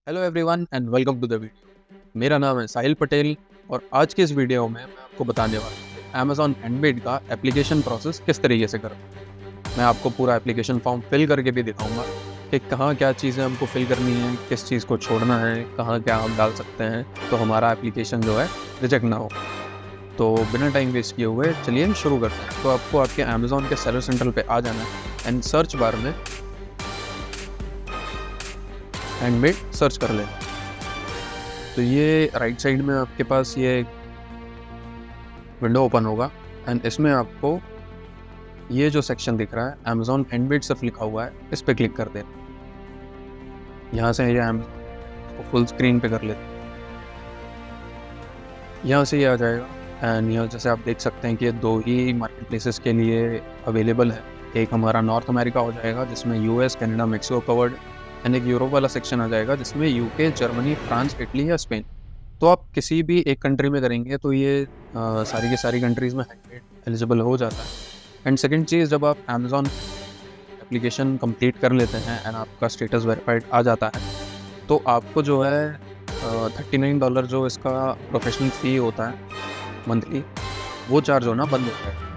Hello everyone and welcome to the video. मेरा नाम है साहिल पटेल और आज के इस वीडियो में मैं आपको बताने वाला हूँ कि अमेज़ॉन हैंडमेड का एप्लीकेशन प्रोसेस किस तरीके से करें। मैं आपको पूरा एप्लीकेशन फॉर्म फिल करके भी दिखाऊंगा कि कहाँ क्या चीज़ें हमको फिल करनी है, किस चीज़ को छोड़ना है, कहाँ क्या हम डाल सकते हैं तो हमारा एप्लीकेशन जो है रिजेक्ट ना हो। तो बिना टाइम वेस्ट किए हुए चलिए हम शुरू करते हैं। तो आपको आपके अमेज़ॉन के सेलर सेंटर पे आ जाना है एंड सर्च बार में हैंडमेड सर्च कर लेना। तो ये राइट साइड में आपके पास ये विंडो ओपन होगा एंड इसमें आपको ये जो सेक्शन दिख रहा है अमेज़ॉन हैंडमेड सिर्फ लिखा हुआ है, इस पर क्लिक कर देना। यहाँ से ये अमेज़ॉन को फुल स्क्रीन पे कर लेते हैं। यहाँ से ये आ जाएगा एंड यहाँ जैसे आप देख सकते हैं कि ये दो ही मार्केट प्लेसेस के लिए अवेलेबल है। एक हमारा नॉर्थ अमेरिका हो जाएगा जिसमें US, Canada, Mexico covered and एक यूरोप वाला सेक्शन आ जाएगा जिसमें यूके, जर्मनी, फ्रांस, इटली या स्पेन। तो आप किसी भी एक कंट्री में करेंगे तो ये सारी की सारी कंट्रीज़ में हैंडमेड एलिजिबल हो जाता है। एंड सेकंड चीज़, जब आप अमेज़ॉन एप्लीकेशन कंप्लीट कर लेते हैं एंड आपका स्टेटस वेरीफाइड आ जाता है तो आपको जो है $39 जो इसका प्रोफेशनल फ़ी होता है मंथली, वो चार्ज होना बंद होता है।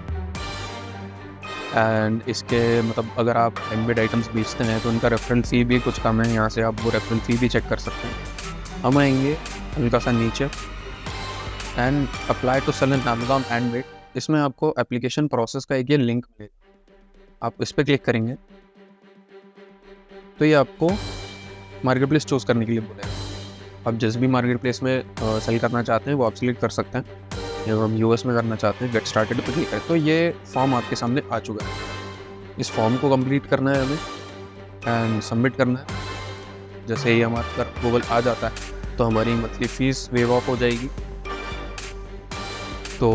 एंड इसके मतलब अगर आप हैंडमेड आइटम्स बेचते हैं तो उनका रेफरल फ़ी भी कुछ कम है। यहाँ से आप वो रेफरल फ़ी भी चेक कर सकते हैं। हम आएंगे हल्का सा नीचे and apply to sell in Amazon handmade. इसमें आपको एप्लीकेशन प्रोसेस का एक ये लिंक मिलेगा, आप इस पर क्लिक करेंगे तो ये आपको मार्केट प्लेस चूज़ करने के लिए बोलेगा। आप जिस भी मार्केट प्लेस में सेल करना चाहते हैं वो आप सिलेक्ट कर सकते हैं। जब हम यूएस में करना चाहते हैं, गेट स्टार्टेड पर क्लिक करें तो ये फॉर्म आपके सामने आ चुका है। इस फॉर्म को कंप्लीट करना है हमें एंड सबमिट करना है। जैसे ही हमारे पर अप्रूवल आ जाता है तो हमारी मंथली फ़ीस वेव ऑफ हो जाएगी। तो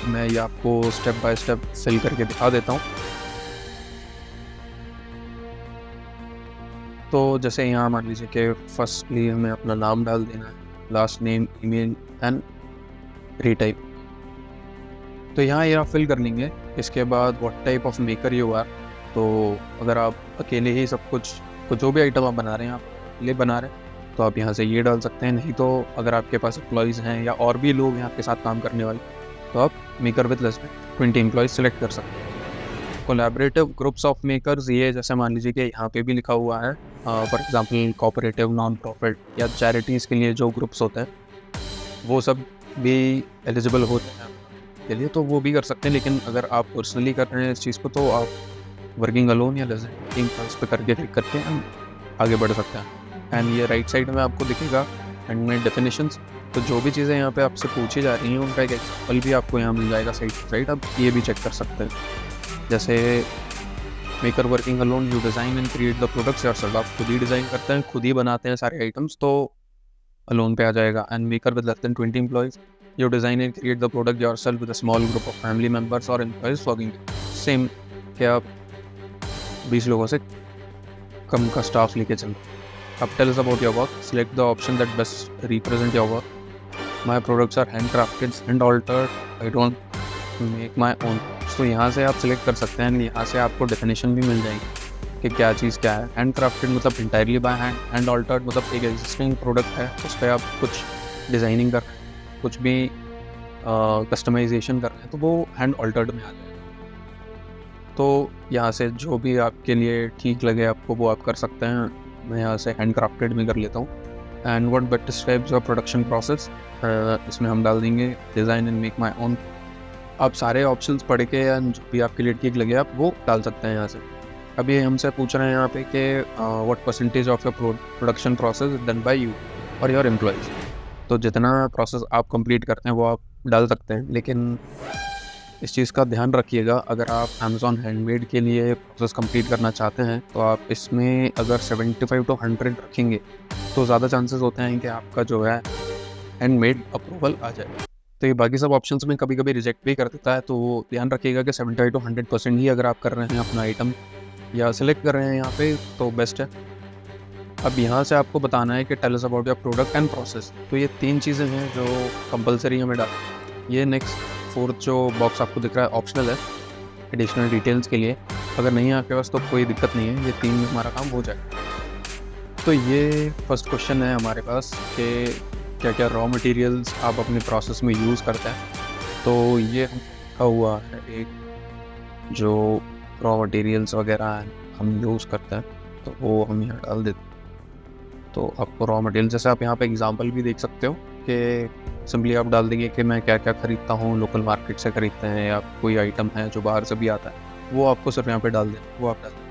मैं ये आपको स्टेप बाय स्टेप फिल करके दिखा देता हूँ। तो जैसे यहाँ मान लीजिए कि फर्स्टली हमें अपना नाम डाल देना है, last name, email and retype. तो यहाँ ये आप फिल कर लेंगे। इसके बाद what type of maker you are. तो अगर आप अकेले ही सब कुछ जो भी आइटम आप बना रहे हैं, आप अकेले बना रहे हैं तो आप यहाँ से ये डाल सकते हैं। नहीं तो अगर आपके पास एम्प्लॉयज़ हैं या और भी लोग हैं आपके साथ काम करने वाले तो आप maker with less than 20 employees select कर सकते हैं। कोलैबोरेटिव ग्रुप्स ऑफ मेकर्स, ये जैसे मान लीजिए कि यहाँ पे भी लिखा हुआ है for example cooperative, non profit या चैरिटीज़ के लिए जो ग्रुप्स होते हैं वो सब भी एलिजिबल होते हैं के लिए, तो वो भी कर सकते हैं। लेकिन अगर आप पर्सनली कर रहे हैं इस चीज़ को तो आप वर्किंग अलोन या लेस देन इस पर करके क्लिक करके हम आगे बढ़ सकते हैं। एंड ये राइट साइड में आपको दिखेगा हैंडमेड डेफिनेशंस। तो जो भी चीज़ें यहाँ पे आपसे पूछी जा रही हैं उनका एक एग्जाम्पल भी आपको यहाँ मिल जाएगा साइड टू साइड। आप ये भी चेक कर सकते हैं। जैसे maker working alone, you design and create the products yourself. आप खुद ही डिज़ाइन करते हैं, खुद ही बनाते हैं सारे आइटम्स, तो अलोन पे आ जाएगा। And maker with less than 20 employees, you design and create the product yourself with a small group of family members और एम्प्लॉयज़ वर्किंग। सेम कि आप 20 लोगों से कम का स्टाफ लेके चलो। अब tell us about your work, select the option that best represent your work. My products are hand crafted and altered, I don't make my own. तो यहाँ से आप सिलेक्ट कर सकते हैं। यहाँ से आपको डेफिनेशन भी मिल जाएगी कि क्या चीज़ क्या है। हैंड क्राफ्टेड मतलब entirely by hand, hand altered मतलब एक एग्जिस्टिंग प्रोडक्ट है उस पर आप कुछ डिज़ाइनिंग कर रहे हैं, कुछ भी कस्टमाइजेशन कर रहे हैं तो वो हैंड ऑल्टर्ड में आ जाएगा। तो यहाँ से जो भी आपके लिए ठीक लगे आपको वो आप कर सकते हैं। मैं यहाँ से हैंड क्राफ्टेड में कर लेता हूँ। And what better describes your production process, इसमें हम डाल देंगे design and make my own. आप सारे ऑप्शंस पढ़ के या जो भी आपके लिए ठीक लगे आप वो डाल सकते हैं यहाँ से। अभी हमसे पूछ रहे हैं यहाँ पे कि what percentage of your production process done by you और योर एम्प्लॉयज़। तो जितना प्रोसेस आप कंप्लीट करते हैं वो आप डाल सकते हैं। लेकिन इस चीज़ का ध्यान रखिएगा, अगर आप अमेज़ॉन हैंडमेड के लिए प्रोसेस कंप्लीट करना चाहते हैं तो आप इसमें अगर 75 to 100 रखेंगे तो ज़्यादा चांसेस होते हैं कि आपका जो है हैंडमेड अप्रूवल आ जाए। तो ये बाकी सब ऑप्शंस में कभी कभी रिजेक्ट भी कर देता है, तो वो ध्यान रखिएगा कि 75 to 100% ही अगर आप कर रहे हैं अपना आइटम या सिलेक्ट कर रहे हैं यहाँ पे तो बेस्ट है। अब यहाँ से आपको बताना है कि tell us about your product and process. तो ये 3 चीज़ें हैं जो कंपलसरी हमें डाल। ये नेक्स्ट 4th जो बॉक्स आपको दिख रहा है ऑप्शनल है एडिशनल डिटेल्स के लिए। अगर नहीं है आपके पास तो कोई दिक्कत नहीं है, ये 3 में हमारा काम हो जाएगा। तो ये फर्स्ट क्वेश्चन है हमारे पास कि क्या क्या रॉ मटेरियल्स आप अपने प्रोसेस में यूज़ करते हैं। तो ये लिखा हुआ है एक जो रॉ मटेरियल्स वगैरह हम यूज़ करते हैं, तो वो हम यहाँ डाल देते हैं। तो आपको रॉ मटेरियल जैसे आप यहाँ पे एग्जांपल भी देख सकते हो कि सिंपली आप डाल देंगे कि मैं क्या क्या ख़रीदता हूँ, लोकल मार्केट से ख़रीदते हैं या कोई आइटम है जो बाहर से भी आता है, वो आपको सिर्फ यहाँ पे डाल देना, वो आप डाल दें।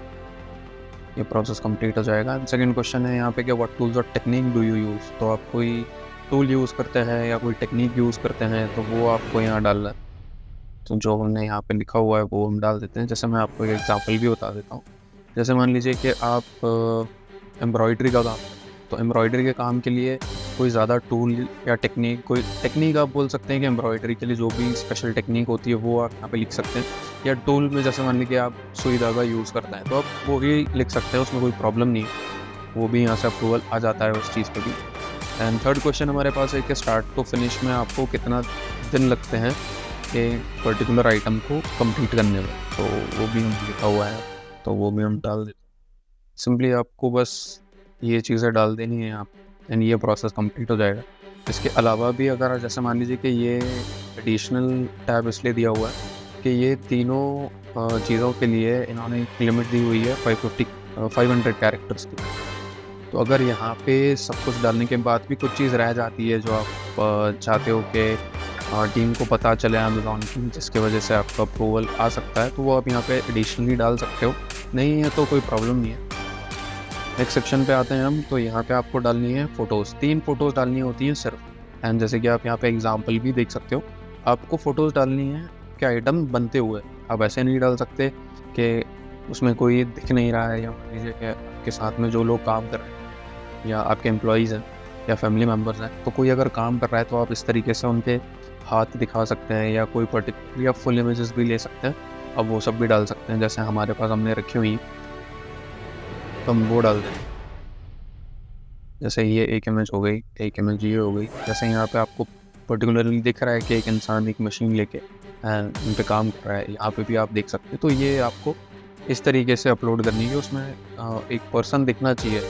ये प्रोसेस कंप्लीट हो जाएगा। सेकंड क्वेश्चन है यहाँ पे कि व्हाट टूल्स और टेक्निक डू यू यूज़। तो आप कोई टूल यूज़ करते हैं या कोई टेक्निक यूज़ करते हैं तो वो आपको यहाँ डालना है। तो जो हमने यहाँ पे लिखा हुआ है वो हम डाल देते हैं। जैसे मैं आपको एक एग्जांपल भी बता देता हूँ। जैसे मान लीजिए कि आप एम्ब्रॉयडरी का काम करते हैं, तो एम्ब्रॉयडरी के काम के लिए कोई ज़्यादा टूल या टेक्निक, कोई टेक्निक आप बोल सकते हैं कि एम्ब्रॉयडरी के लिए जो भी स्पेशल टेक्निक होती है वो आप यहाँ पे लिख सकते हैं। या टूल में जैसे मान लीजिए आप सुई धागा यूज़ करते हैं तो आप वो भी लिख सकते हैं, उसमें कोई प्रॉब्लम नहीं है, वो भी यहाँ से अप्रूवल आ जाता है उस चीज़ पे भी। एंड थर्ड क्वेश्चन हमारे पास है कि स्टार्ट टू फिनिश में आपको कितना दिन लगते हैं एक पर्टिकुलर आइटम को कंप्लीट करने में, तो वो भी हम लिखा हुआ है, तो वो भी हम डाल देते हैं। सिंपली आपको बस ये चीज़ें डाल देनी है आप, एंड ये प्रोसेस कंप्लीट हो जाएगा। इसके अलावा भी अगर जैसे मान लीजिए कि ये एडिशनल टैब इसलिए दिया हुआ है कि ये तीनों चीज़ों के लिए इन्होंने एक लिमिट दी हुई है 500 कैरेक्टर्स की। तो अगर यहाँ पे सब कुछ डालने के बाद भी कुछ चीज़ रह जाती है जो आप चाहते हो कि टीम को पता चले अमेज़ॉन की, जिसके वजह से आपका अप्रूवल आ सकता है, तो वो आप यहाँ पे एडिशनली डाल सकते हो। नहीं है तो कोई प्रॉब्लम नहीं है। नेक्स्ट सेक्शन पे आते हैं हम। तो यहाँ पे आपको डालनी है फ़ोटोज़, 3 फ़ोटोज़ डालनी होती हैं सिर्फ। एंड जैसे कि आप यहाँ पे एग्जांपल भी देख सकते हो, आपको फ़ोटोज़ डालनी है कि आइटम बनते हुए। आप ऐसे नहीं डाल सकते कि उसमें कोई दिख नहीं रहा है, या मान लीजिए कि आपके साथ में जो लोग काम कर रहे हैं या आपके एम्प्लॉइज़ हैं या फैमिली मेम्बर्स हैं, तो कोई अगर काम कर रहा है तो आप इस तरीके से उनके हाथ दिखा सकते हैं या कोई पर्टिकुलर या फुल इमेजेस भी ले सकते हैं। अब वो सब भी डाल सकते हैं, जैसे हमारे पास हमने रखी हुई, तो हम वो डाल दें। जैसे ये एक इमेज हो गई, एक इमेज ये हो गई। जैसे यहाँ पे आपको पर्टिकुलरली दिख रहा है कि एक इंसान एक मशीन लेके एंड उन पे काम कर रहा है, यहाँ पे भी आप देख सकते हैं। तो ये आपको इस तरीके से अपलोड करनी है, उसमें एक पर्सन दिखना चाहिए,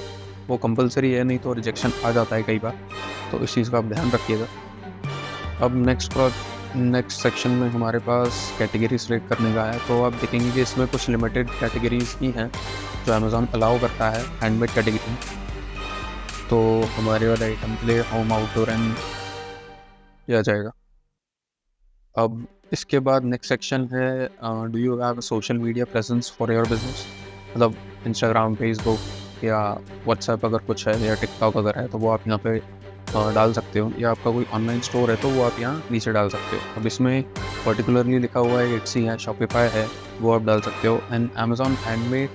वो कंपलसरी है, नहीं तो रिजेक्शन आ जाता है कई बार, तो इस चीज़ का आप ध्यान रखिएगा। अब नेक्स्ट सेक्शन में हमारे पास कैटेगरी सिलेक्ट करने का है। तो आप देखेंगे कि इसमें कुछ लिमिटेड कैटेगरीज ही हैं जो अमेज़ॉन अलाउ करता है हैंडमेड कैटेगरी। तो हमारे वाले आइटम के लिए होम, आउटडोर एंड किया जाएगा। अब इसके बाद नेक्स्ट सेक्शन है do you have social media presence for your business. मतलब इंस्टाग्राम, फेसबुक या व्हाट्सएप अगर कुछ है, या टिकटॉक अगर है, तो वो आप यहाँ पे डाल सकते हो, या आपका कोई ऑनलाइन स्टोर है तो वो आप यहाँ नीचे डाल सकते हो। अब इसमें पर्टिकुलरली लिखा हुआ है Etsy है, शॉपिफाई है, वो आप डाल सकते हो। एंड अमेज़ॉन हैंडमेड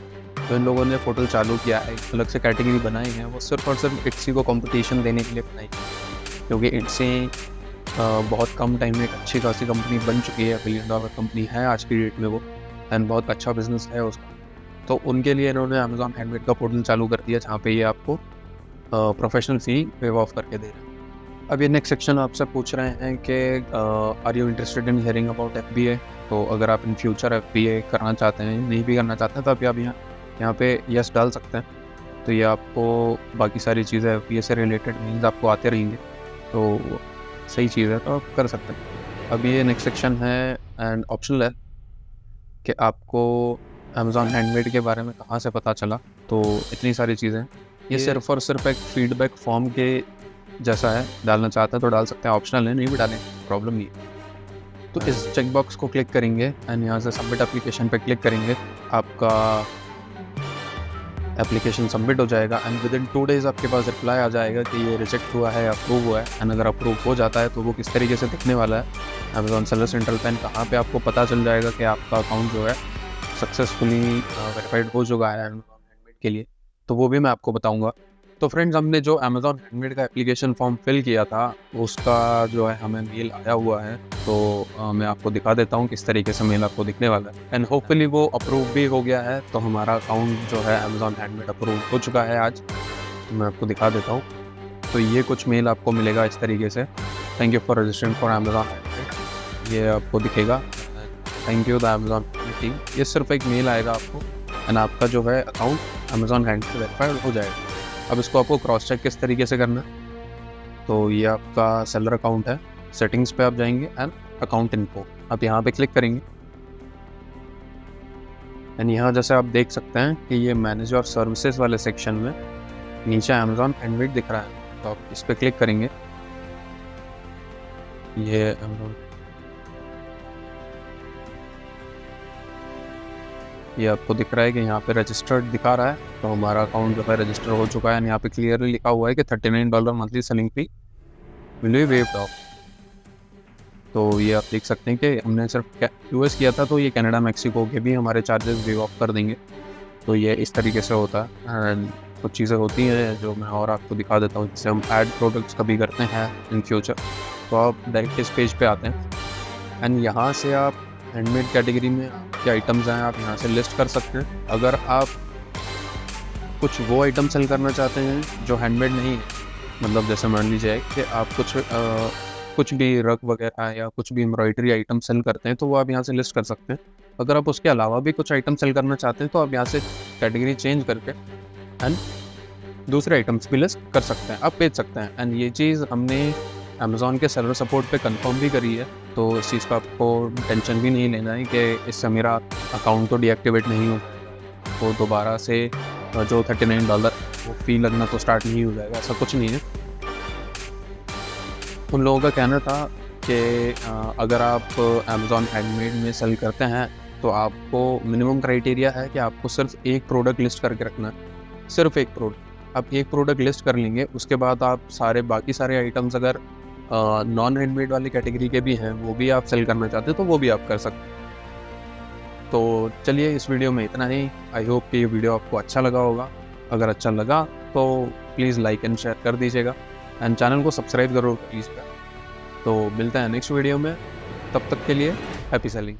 जो इन लोगों ने पोर्टल चालू किया है, अलग से कैटेगरी बनाई है, वो सिर्फ और सिर्फ Etsy को कंपटीशन देने के लिए बनाई है, क्योंकि Etsy बहुत कम टाइम में एक अच्छी खासी कंपनी बन चुकी है, $1 बिलियन कंपनी है आज की डेट में वो, एंड बहुत अच्छा बिजनेस है उसका। तो उनके लिए इन्होंने अमेज़ॉन हैंडमेड का पोर्टल चालू कर दिया, जहाँ पे ये आपको प्रोफेशनल फ़ी वेव ऑफ करके दे रहे हैं। अब ये नेक्स्ट सेक्शन आपसे पूछ रहे हैं कि are you interested in hearing about FBA। तो अगर आप इन फ्यूचर FBA करना चाहते हैं, नहीं भी करना चाहते हैं, तो आप यहाँ पे यस डाल सकते हैं। तो ये आपको बाकी सारी चीज़ें FBA से रिलेटेड मीन्स आपको आते रहेंगे, तो सही चीज़ है, तो आप कर सकते हैं। अब ये नेक्स्ट सेक्शन है एंड ऑप्शनल है कि आपको अमेज़ॉन हैंडमेड के बारे में कहाँ से पता चला। तो इतनी सारी चीज़ें, ये सिर्फ और सिर्फ एक फीडबैक फॉर्म के जैसा है, डालना चाहते हैं तो डाल सकते हैं, ऑप्शनल है, नहीं भी डालें प्रॉब्लम नहीं है। तो इस चेक बॉक्स को क्लिक करेंगे एंड यहाँ से सबमिट एप्लीकेशन पे क्लिक करेंगे, आपका एप्लीकेशन सबमिट हो जाएगा एंड विद इन 2 डेज़ आपके पास रिप्लाई आ जाएगा कि ये रिजेक्ट हुआ है, अप्रूव हुआ है। एंड अगर अप्रूव हो जाता है तो वो किस तरीके से दिखने वाला है अमेज़ॉन सेलर सेंट्रल पे, कहाँ पे आपको पता चल जाएगा कि आपका अकाउंट जो है सक्सेसफुली वेरीफाइड हो चुका है अमेज़ॉन हैंडमेड के लिए, तो वो भी मैं आपको बताऊंगा। तो फ्रेंड्स, हमने जो अमेज़ॉन हैंडमेड का एप्लीकेशन फॉर्म फिल किया था उसका जो है हमें मेल आया हुआ है, तो मैं आपको दिखा देता हूँ किस तरीके से मेल आपको दिखने वाला है। एंड होपफुली वो अप्रूव भी हो गया है, तो हमारा अकाउंट जो है अमेज़ॉन हैंडमेड अप्रूव हो चुका है आज। तो मैं आपको दिखा देता हूँ। तो ये कुछ मेल आपको मिलेगा इस तरीके से, thank you for registering for Amazon handmade, ये आपको दिखेगा, thank you the Amazon team. ये सिर्फ एक मेल आएगा आपको एंड आपका जो है अकाउंट अमेज़ॉन हैंडमेड वेरीफाइड हो जाएगा। अब इसको आपको क्रॉस चेक किस तरीके से करना है, तो ये आपका सेलर अकाउंट है, सेटिंग्स पे आप जाएंगे एंड अकाउंट इन्फो, आप यहाँ पे क्लिक करेंगे एंड यहाँ जैसे आप देख सकते हैं कि ये मैनेज और सर्विसेज वाले सेक्शन में नीचे अमेज़ॉन हैंडमेड दिख रहा है, तो आप इस पर क्लिक करेंगे। ये आपको दिख रहा है कि यहाँ पे रजिस्टर्ड दिखा रहा है, तो हमारा अकाउंट जो है रजिस्टर हो चुका है एंड यहाँ पे क्लियरली लिखा हुआ है कि $39 monthly selling fee will be waived of. तो ये आप देख सकते हैं कि हमने सिर्फ यूएस किया था, तो ये कनाडा मैक्सिको के भी हमारे चार्जेस वेव ऑफ कर देंगे। तो ये इस तरीके से होता है एंड कुछ चीज़ें होती हैं जो मैं और आपको दिखा देता हूँ, जिससे हम ऐड प्रोडक्ट्स कभी करते हैं इन फ्यूचर। तो आप डायरेक्ट इस पेज पे आते हैं एंड यहाँ से आप हैंडमेड कैटेगरी में क्या आइटम्स हैं आप यहाँ से लिस्ट कर सकते हैं। अगर आप कुछ वो आइटम सेल करना चाहते हैं जो हैंडमेड नहीं है, मतलब जैसे मान लीजिए कि आप कुछ भी रग वगैरह या कुछ भी एम्ब्रॉयडरी आइटम सेल करते हैं, तो वो आप यहाँ से लिस्ट कर सकते हैं। अगर आप उसके अलावा भी कुछ आइटम सेल करना चाहते हैं, तो आप यहाँ से कैटेगरी चेंज करके एंड दूसरे आइटम्स भी लिस्ट कर सकते हैं, आप बेच सकते हैं। एंड ये चीज़ हमने अमेज़ॉन के सेलर सपोर्ट पे कंफर्म भी करी है, तो इस चीज़ का आपको टेंशन भी नहीं लेना है कि इससे मेरा अकाउंट तो डीएक्टिवेट नहीं हो, तो दोबारा से जो $39 वो फ़ी लगना तो स्टार्ट नहीं हो जाएगा, ऐसा कुछ नहीं है। उन लोगों का कहना था कि अगर आप अमेज़ॉन हैंडमेड में सेल करते हैं तो आपको मिनिमम क्राइटेरिया है कि आपको सिर्फ एक प्रोडक्ट लिस्ट करके रखना है, सिर्फ एक प्रोडक्ट। आप एक प्रोडक्ट लिस्ट कर लेंगे, उसके बाद आप बाकी सारे आइटम्स अगर नॉन हैंडमेड वाली कैटेगरी के भी हैं, वो भी आप सेल करना चाहते हैं तो वो भी आप कर सकते हैं। तो चलिए, इस वीडियो में इतना ही। आई होप कि ये वीडियो आपको अच्छा लगा होगा। अगर अच्छा लगा तो प्लीज़ लाइक एंड शेयर कर दीजिएगा एंड चैनल को सब्सक्राइब जरूर कीजिएगा। तो मिलते हैं नेक्स्ट वीडियो में, तब तक के लिए हैप्पी सेलिंग।